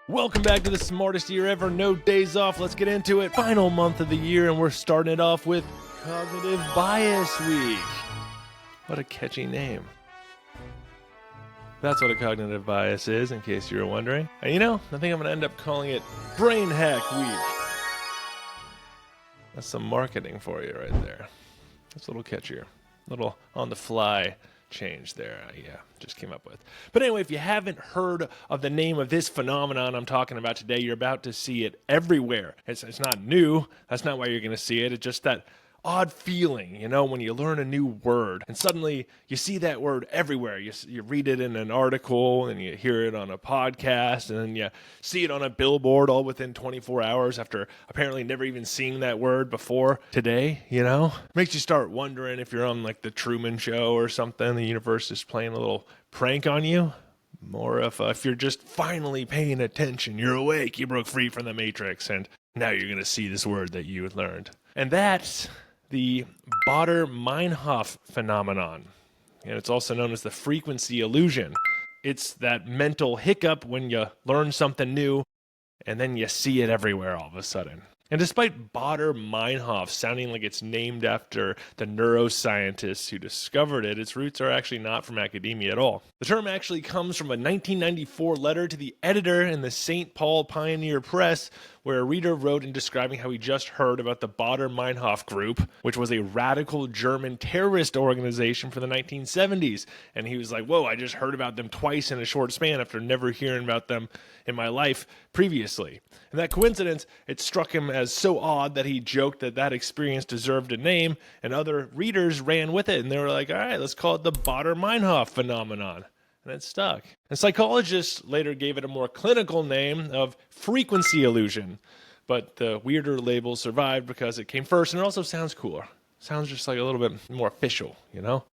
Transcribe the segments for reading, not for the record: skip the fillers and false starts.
Welcome back to the smartest year ever. No days off. Let's get into it. Final month of the year, and we're starting it off with Cognitive Bias Week. What a catchy name. That's what a cognitive bias is, in case you were wondering. And I think I'm going to end up calling it Brain Hack Week. That's some marketing for you right there. That's a little catchier. A little on the fly change there. Just came up with. But anyway, if you haven't heard of the name of this phenomenon I'm talking about today, you're about to see it everywhere. It's not new. That's not why you're going to see it. It's just that odd feeling, when you learn a new word and suddenly you see that word everywhere. You read it in an article and you hear it on a podcast and then you see it on a billboard all within 24 hours after apparently never even seeing that word before today, Makes you start wondering if you're on like the Truman Show or something. The universe is playing a little prank on you. More if you're just finally paying attention, you're awake, you broke free from the Matrix, and now you're going to see this word that you had learned. And that's the Baader-Meinhof phenomenon, and it's also known as the frequency illusion. It's that mental hiccup when you learn something new and then you see it everywhere all of a sudden. And despite Baader-Meinhof sounding like it's named after the neuroscientists who discovered it, its roots are actually not from academia at all. The term actually comes from a 1994 letter to the editor in the St. Paul Pioneer Press, where a reader wrote in describing how he just heard about the Baader-Meinhof group, which was a radical German terrorist organization from the 1970s. And he was like, whoa, I just heard about them twice in a short span after never hearing about them in my life previously. And that coincidence, it struck him as so odd that he joked that experience deserved a name, and other readers ran with it. And they were like, all right, let's call it the Baader-Meinhof phenomenon. And it stuck. And psychologists later gave it a more clinical name of frequency illusion. But the weirder label survived because it came first, and it also sounds cooler. Sounds just like a little bit more official,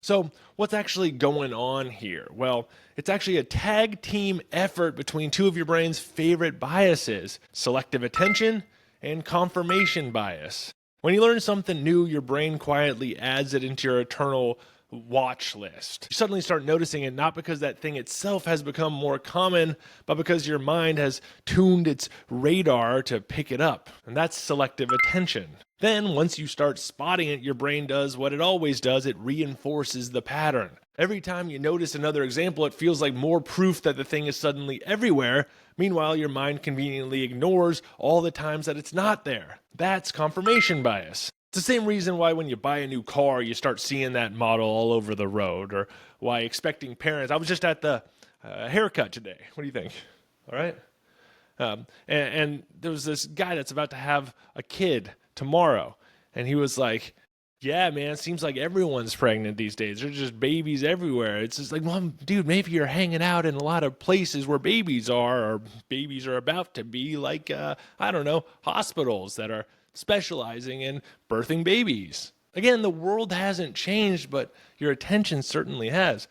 So what's actually going on here? Well, it's actually a tag team effort between two of your brain's favorite biases, selective attention and confirmation bias. When you learn something new, your brain quietly adds it into your eternal watch list. You suddenly start noticing it not because that thing itself has become more common, but because your mind has tuned its radar to pick it up. And that's selective attention. Then, once you start spotting it, your brain does what it always does. It reinforces the pattern. Every time you notice another example, it feels like more proof that the thing is suddenly everywhere. Meanwhile, your mind conveniently ignores all the times that it's not there. That's confirmation bias. It's the same reason why when you buy a new car, you start seeing that model all over the road, or why expecting parents. I was just at the haircut today. What do you think? All right? And there was this guy that's about to have a kid tomorrow, and he was like, yeah, man, it seems like everyone's pregnant these days. There's just babies everywhere. It's just like, well, dude, maybe you're hanging out in a lot of places where babies are, or babies are about to be, like, hospitals that are specializing in birthing babies. Again, the world hasn't changed, but your attention certainly has.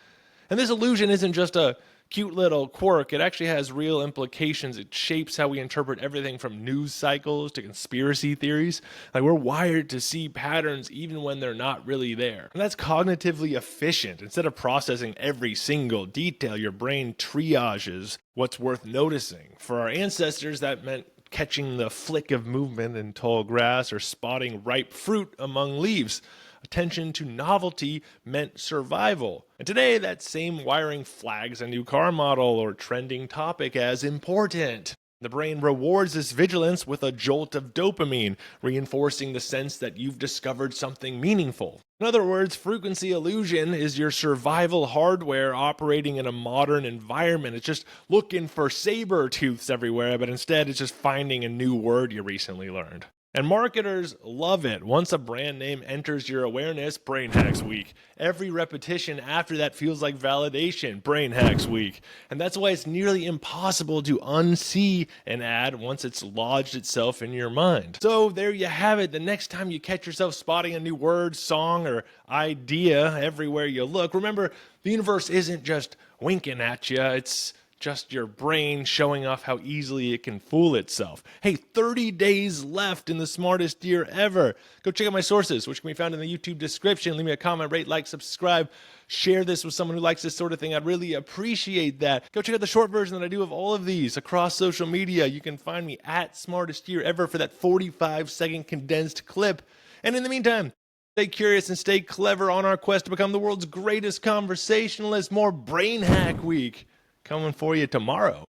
And this illusion isn't just a cute little quirk. It actually has real implications. It shapes how we interpret everything from news cycles to conspiracy theories. Like, we're wired to see patterns even when they're not really there. And that's cognitively efficient. Instead of processing every single detail, your brain triages what's worth noticing. For our ancestors, that meant catching the flick of movement in tall grass or spotting ripe fruit among leaves. Attention to novelty meant survival. And today, that same wiring flags a new car model or trending topic as important. The brain rewards this vigilance with a jolt of dopamine, reinforcing the sense that you've discovered something meaningful. In other words, frequency illusion is your survival hardware operating in a modern environment. It's just looking for saber tooths everywhere, but instead it's just finding a new word you recently learned. And marketers love it. Once a brand name enters your awareness, Brain Hacks Week. Every repetition after that feels like validation, Brain Hacks Week. And that's why it's nearly impossible to unsee an ad once it's lodged itself in your mind. So there you have it. The next time you catch yourself spotting a new word, song, or idea everywhere you look, remember, the universe isn't just winking at you. It's just your brain showing off how easily it can fool itself. Hey, 30 days left in the smartest year ever. Go check out my sources, which can be found in the YouTube description. Leave me a comment, rate, like, subscribe. Share this with someone who likes this sort of thing. I'd really appreciate that. Go check out the short version that I do of all of these across social media. You can find me at Smartest Year Ever for that 45-second condensed clip. And in the meantime, stay curious and stay clever on our quest to become the world's greatest conversationalist. More Brain Hack Week coming for you tomorrow.